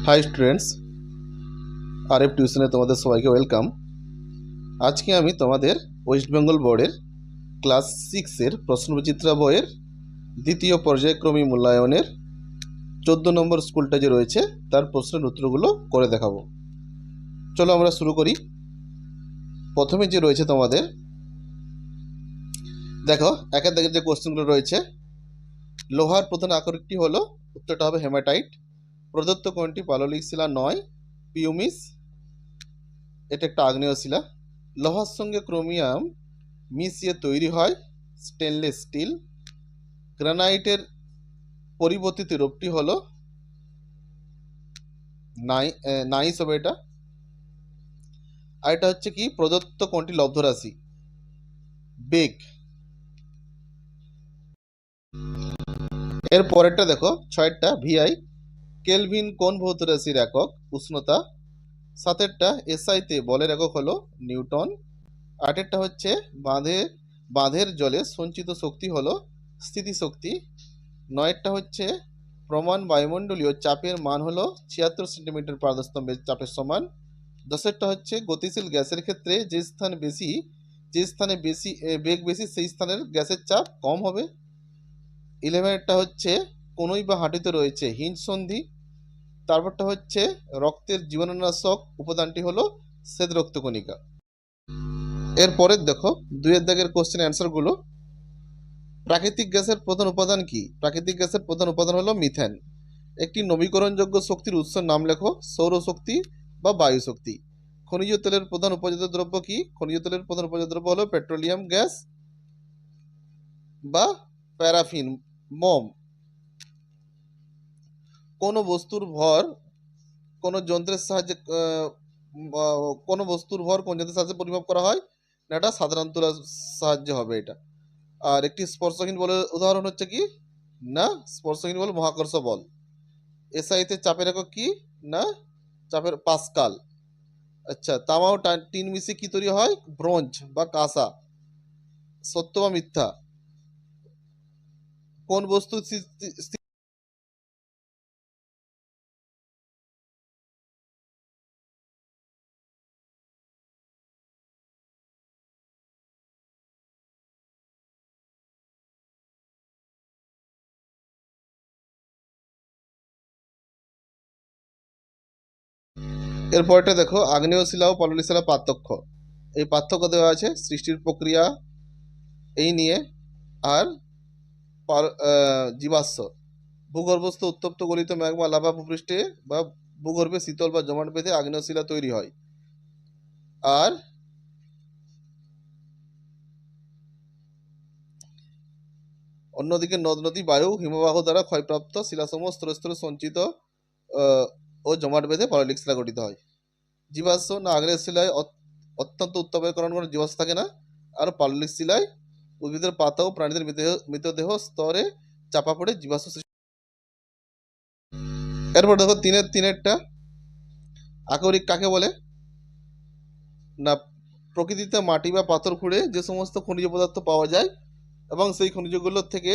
High students, RF টিউশনে তোমাদের সবাইকে ওয়েলকাম। আজকে আমি তোমাদের ওয়েস্ট বেঙ্গল বোর্ডের ক্লাস 6-এর প্রশ্নবিচিত্রা বইয়ের দ্বিতীয় পর্যায়ক্রমী মূল্যায়নের 14 নম্বর স্কুলটা যে রয়েছে তার প্রশ্নের উত্তরগুলো করে দেখাবো। চলো আমরা শুরু করি। প্রথমে যে রয়েছে তোমাদের, দেখো একের দাগের যে কোশ্চেনগুলো রয়েছে, লোহার প্রধান আকরিকটি হলো, উত্তরটা হবে হেমাটাইট। প্রদত্ত কোনটি পাললিক শিলা নয়? পিউমিস, এটা একটা আগ্নেয় শিলা। লোহার সঙ্গে ক্রোমিয়াম মিশিয়ে তৈরি হয় স্টেনলেস স্টিল। গ্রানাইটের পরিবর্তিত রূপটি হলো নাইস হবে এটা। আর এটা হচ্ছে কি, প্রদত্ত কোনটি লব্ধরাশি? বেগ। এর পরেরটা দেখো, 6টা ভিআই। কেলভিন কোন ভৌত রাশির একক? উষ্ণতা। 7টা এসআইতে বলের একক হলো নিউটন। 8টা হচ্ছে বাঁধের জলে সঞ্চিত শক্তি হলো স্থিতিশক্তি। 9টা হচ্ছে প্রমাণ বায়ুমণ্ডলীয় চাপের মান হলো 76 সেন্টিমিটার পারদস্তম্ভের চাপের সমান। 10টা হচ্ছে গতিশীল গ্যাসের ক্ষেত্রে যে স্থানে বেশি বেগ বেশি সেই স্থানের গ্যাসের চাপ কম হবে। 11টা হচ্ছে কোনই বা হাঁটুতে রয়েছে হিঞ্জ সন্ধি। তারপরটা হচ্ছে রক্তের জীবাণুনাশক উপাদানটি হলো শ্বেত রক্তকণিকা। এরপরের দেখো 2-এর দাগের কোশ্চেন অ্যান্সারগুলো। প্রাকৃতিক গ্যাসের প্রধান উপাদান কি? প্রাকৃতিক গ্যাসের প্রধান উপাদান হলো মিথেন। একটি নবীকরণযোগ্য শক্তির উৎসের নাম লেখো। সৌরশক্তি বা বায়ু শক্তি। খনিজ তেলের প্রধান উপজাত দ্রব্য কি? খনিজ তেলের প্রধান উপজাত দ্রব্য হলো পেট্রোলিয়াম গ্যাস বা প্যারাফিন, মোম। কোন বস্তুর ভর কোন যন্ত্রের সাহায্যে কোন বস্তুর ভর কোন যন্ত্রের সাহায্যে পরিমাপ করা হয়? না, এটা সাধারণ তুলার সাহায্যে হবে এটা। আর একটি স্পর্শহীন বলের উদাহরণ হচ্ছে কি? না, স্পর্শহীন বল মহাকর্ষ বল। এসআইতে চাপের একক কি? না, চাপের পাস্কাল। আচ্ছা, তামা ও টিন মিশিয়ে কি তৈরি হয়? ব্রোঞ্জ বা কাঁসা। সত্য বা মিথ্যা? কোন বস্তু এরপরটা দেখো, আগ্নেয় শিলা ও পললি শিলা পার্থক্য। এই পার্থক্য দেওয়া আছে সৃষ্টির প্রক্রিয়া এই নিয়ে, আর জীবাশ্ম। ভূগর্ভস্থ উত্তপ্ত গলিত ম্যাগমা লাভা ভূপৃষ্ঠে বা ভূগর্ভে শীতল বা জমাট বেঁধে আগ্নেয় শিলা তৈরি হয়। আর অন্যদিকে নদ নদী, বায়ু, হিমবাহ দ্বারা ক্ষয়প্রাপ্ত শিলাসমূহ স্তরে স্তরে সঞ্চিত ও জমাট বেঁধে পাললিক শিলা গঠিত হয়। জীবাশ্ম না, আগ্নেয় শিলায় অত্যন্ত উত্তাপের কারণে কোনো জীবাশ্ম থাকে না। আর পাললিক শিলায় উদ্ভিদের পাতা ও প্রাণীদের মৃতদেহ স্তরে চাপা পড়ে জীবাশ্ম সৃষ্টি। এরপর দেখো তিনেরটা, আকরিক কাকে বলে? না, প্রকৃতিতে মাটি বা পাথর খুঁড়ে যে সমস্ত খনিজ পদার্থ পাওয়া যায় এবং সেই খনিজগুলোর থেকে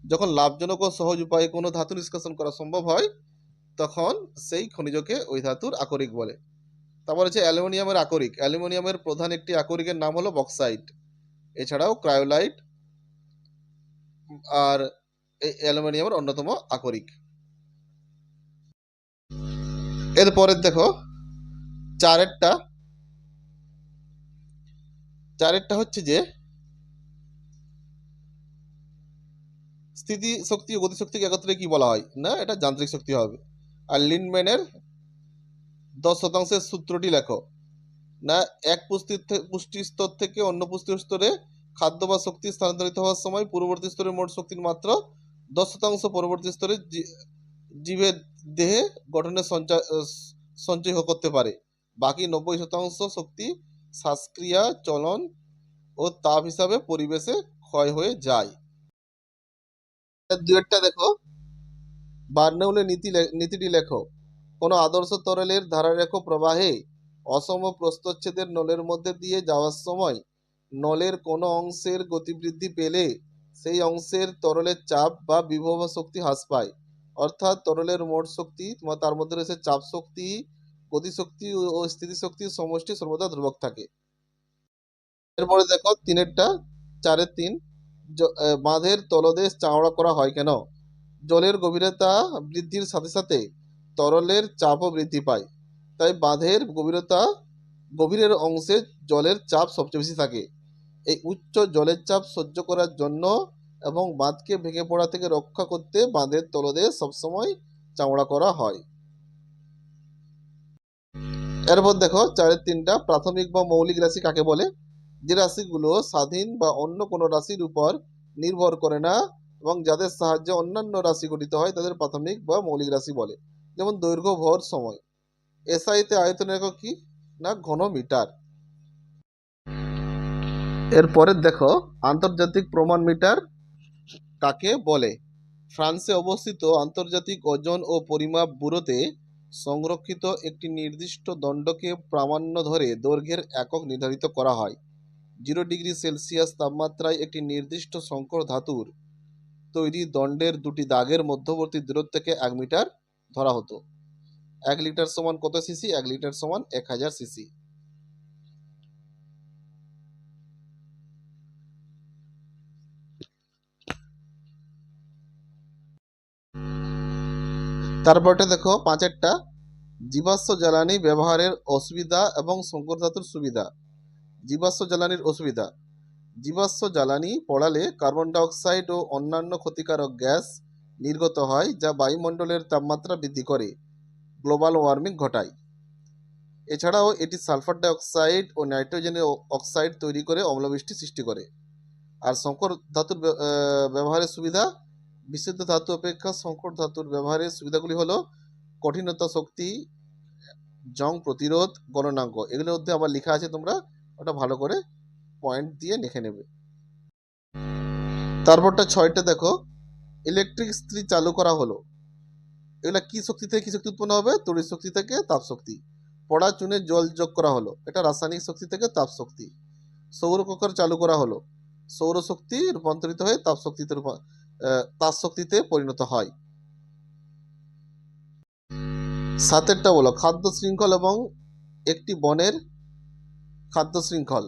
যখন লাভজনক ও সহজ উপায়ে কোনো ধাতু নিষ্কাশন করা সম্ভব হয়, তখন সেই খনিজকে ওই ধাতুর আকরিক বলে। তারপর হচ্ছে অ্যালুমিনিয়ামের আকরিক। অ্যালুমিনিয়ামের প্রধান একটি আকরিকের নাম হলো বক্সাইট। এছাড়াও ক্রায়োলাইট আর এই অ্যালুমিনিয়ামের অন্যতম আকরিক। এরপরের দেখো, চারেরটা হচ্ছে যে স্থিতি শক্তি ও গতিশক্তিকে একত্রে কি বলা হয়? না, এটা যান্ত্রিক শক্তি হবে। আর লিন্ডম্যানের 10% সূত্রটি লেখো। না, এক পুষ্টি স্তর থেকে অন্য পুষ্টি স্তরে খাদ্য বা শক্তি স্থানান্তরিত হওয়ার সময় পূর্ববর্তী স্তরের মোট শক্তির মাত্র 10% পরবর্তী স্তরে জীবের দেহে গঠনের সঞ্চয় করতে পারে। বাকি 90% শক্তি শ্বাসক্রিয়া, চলন ও তাপ হিসাবে পরিবেশে ক্ষয় হয়ে যায়। দুয়েরটা দেখো, বার্নৌলের নীতিটি লেখো। কোনো আদর্শ তরলের ধারারেখ প্রবাহে অসম প্রস্থচ্ছেদের নলের মধ্যে দিয়ে যাওয়ার সময় নলের কোনো অংশের গতিবৃদ্ধি পেলে সেই অংশের তরলের চাপ বা বিভব শক্তি হ্রাস পায়। অর্থাৎ তরলের মোট শক্তি তার মধ্যে রয়েছে চাপ শক্তি, গতিশক্তি ও স্থিতিশক্তির সমষ্টি সর্বদা ধ্রুবক থাকে। এরপরে দেখো তিনেরটা, 4-3, বাঁধের তলদেশ চওড়া করা হয় কেন? জলের গভীরতা বৃদ্ধির সাথে সাথে তরলের চাপও বৃদ্ধি পায়, তাই বাঁধের গভীরের অংশে জলের চাপ সবচেয়ে বেশি থাকে। এই উচ্চ জলের চাপ সহ্য করার জন্য এবং বাঁধকে ভেঙে পড়া থেকে রক্ষা করতে বাঁধের তলদেশ সবসময় চওড়া করা হয়। এরপর দেখো 4-3টা, প্রাথমিক বা মৌলিক রাশি কাকে বলে? যে রাশিগুলো স্বাধীন বা অন্য কোনো রাশির উপর নির্ভর করে না এবং যাদের সাহায্যে অন্যান্য রাশি গঠিত হয় তাদের প্রাথমিক বা মৌলিক রাশি বলে। যেমন দৈর্ঘ্য, ভর, সময়। এসআইতে আয়তনের একক কি? না ঘনমিটার। এরপরে দেখো আন্তর্জাতিক প্রমাণ মিটার কাকে বলে? ফ্রান্সে অবস্থিত আন্তর্জাতিক ওজন ও পরিমাপ ব্যুরোতে সংরক্ষিত একটি নির্দিষ্ট দণ্ডকে প্রামাণ্য ধরে দৈর্ঘ্যের একক নির্ধারিত করা হয়। 0 ডিগ্রি সেলসিয়াস তাপমাত্রায় একটি নির্দিষ্ট সংকর ধাতুর তৈরি দণ্ডের দুটি দাগের মধ্যবর্তী দূরত্ব থেকে 1 মিটার ধরা হতো। 1 লিটার সমান কত সিসি? 1 লিটার সমান 1000 সিসি। তারপরটা দেখো 5-টা, জীবাশ্ম জ্বালানি ব্যবহারের অসুবিধা এবং সংকর ধাতুর সুবিধা। জীবাশ্ম জ্বালানির অসুবিধা: জীবাশ্ম জ্বালানি পোড়ালে কার্বন ডাই অক্সাইড ও অন্যান্য ক্ষতিকারক গ্যাস নির্গত হয় যা বায়ুমণ্ডলের তাপমাত্রা বৃদ্ধি করে গ্লোবাল ওয়ার্মিং ঘটায়। এছাড়াও এটি সালফার ডাই অক্সাইড ও নাইট্রোজেনের অক্সাইড তৈরি করে অম্লবৃষ্টি সৃষ্টি করে। আর সংকর ধাতুর ব্যবহারের সুবিধা: বিশুদ্ধ ধাতু অপেক্ষা সংকর ধাতুর ব্যবহারের সুবিধাগুলি হলো কঠিনতা, শক্তি, জং প্রতিরোধ, গলনাঙ্ক। এগুলোর মধ্যে আবার লেখা আছে, তোমরা ওটা ভালো করে পয়েন্ট দিয়ে লিখে নেবে। তারপরটা 6টা দেখো, ইলেকট্রিক ইস্ত্রি চালু করা হলো। এগুলা কি শক্তি থেকে কি শক্তি উৎপন্ন হবে? তড়িৎ শক্তি থেকে তাপ শক্তি। পড়া চুনে জল যোগ করা হলো, এটা রাসায়নিক শক্তি থেকে তাপ শক্তি। সৌর কুকার চালু করা হলো, সৌরশক্তি রূপান্তরিত হয়ে তাপ শক্তিতে পরিণত হয়। 7টা বলো, খাদ্য শৃঙ্খল এবং একটি বনের খাদ্য শৃঙ্খল।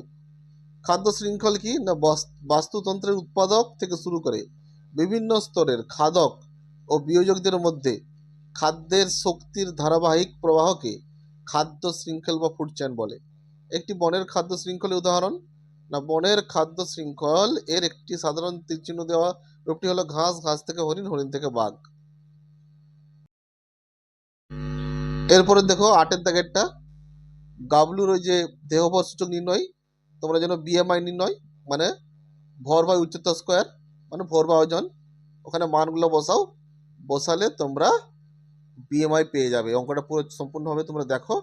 খাদ্য শৃঙ্খল কি না বাস্তুতন্ত্রের উৎপাদক থেকে শুরু করে বিভিন্ন স্তরের খাদক ও বিয়োজকদের মধ্যে খাদ্যের শক্তির ধারাবাহিক প্রবাহকে খাদ্য শৃঙ্খল বা ফুড চেইন বলে। একটি বনের খাদ্য শৃঙ্খলের উদাহরণ না বনের খাদ্য শৃঙ্খল এর একটি সাধারণ তীরচিহ্ন দেওয়া রূপটি হলো ঘাস, ঘাস থেকে হরিণ, হরিণ থেকে বাঘ। এরপরে দেখো 8-এর দাগেরটা, গাবলুর ওই যে দেহভর সূচক নির্ণয়, তোমরা যেন বিএমআই নির্ণয় মানে ভর বাই উচ্চতা স্কোয়ার, মানে ভর বা ওজন, ওখানে মানগুলো বসাও, বসালে তোমরা বিএমআই পেয়ে যাবে। অঙ্কটা পুরো সম্পূর্ণভাবে তোমরা দেখো।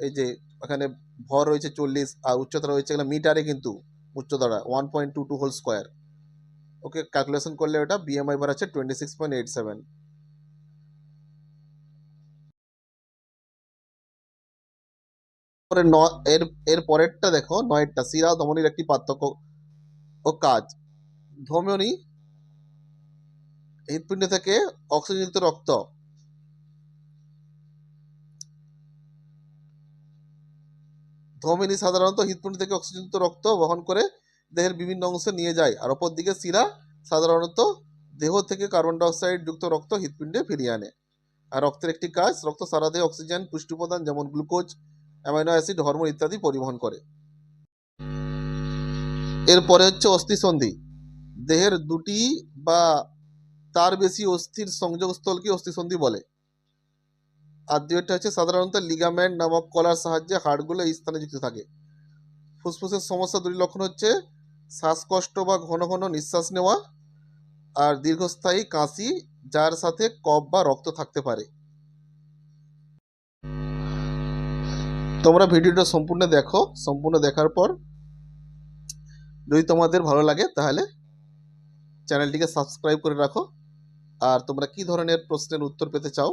এই যে এখানে ভর রয়েছে 40 আর উচ্চতা রয়েছে এখানে মিটারে, কিন্তু উচ্চতাটা 1.22 হোল স্কোয়ার। ওকে ক্যালকুলেশন করলে ওটা বিএমআই বার আছে 26.87। এর পরেরটা দেখো 9টা, শিরা ও ধমনির একটি পার্থক্য ও কাজ। ধমনী হৃৎপিণ্ড থেকে অক্সিজেনযুক্ত রক্ত ধমনী সাধারণত হৃৎপিণ্ড থেকে অক্সিজেনযুক্ত রক্ত বহন করে দেহের বিভিন্ন অংশে নিয়ে যায়, আর অপরদিকে শিরা সাধারণত দেহ থেকে কার্বন ডাই অক্সাইড যুক্ত রক্ত হৃৎপিণ্ডে ফিরিয়ে আনে। আর রক্তের একটি কাজ, রক্ত সারা দেহে অক্সিজেন, পুষ্টি উপাদান যেমন গ্লুকোজ, অ্যামাইনো অ্যাসিড, হরমোন ইত্যাদি পরিবহন করে। এরপরে হচ্ছে অস্থিসন্ধি। দেহের দুটি বা তার বেশি অস্থির সংযোগস্থলকে অস্থিসন্ধি বলে। আর দুইটা হচ্ছে সাধারণত লিগামেন্ট নামক কলার সাহায্যে হাড়গুলো এই স্থানে যুক্ত থাকে। ফুসফুসের সমস্যা দুটি লক্ষণ হচ্ছে শ্বাসকষ্ট বা ঘন ঘন নিঃশ্বাস নেওয়া আর দীর্ঘস্থায়ী কাশি, যার সাথে কফ বা রক্ত থাকতে পারে। তোমরা ভিডিওটা সম্পূর্ণ দেখো, সম্পূর্ণ দেখার পর যদি তোমাদের ভালো লাগে তাহলে চ্যানেলটিকে সাবস্ক্রাইব করে রাখো। আর তোমরা কি ধরনের প্রশ্নের উত্তর পেতে চাও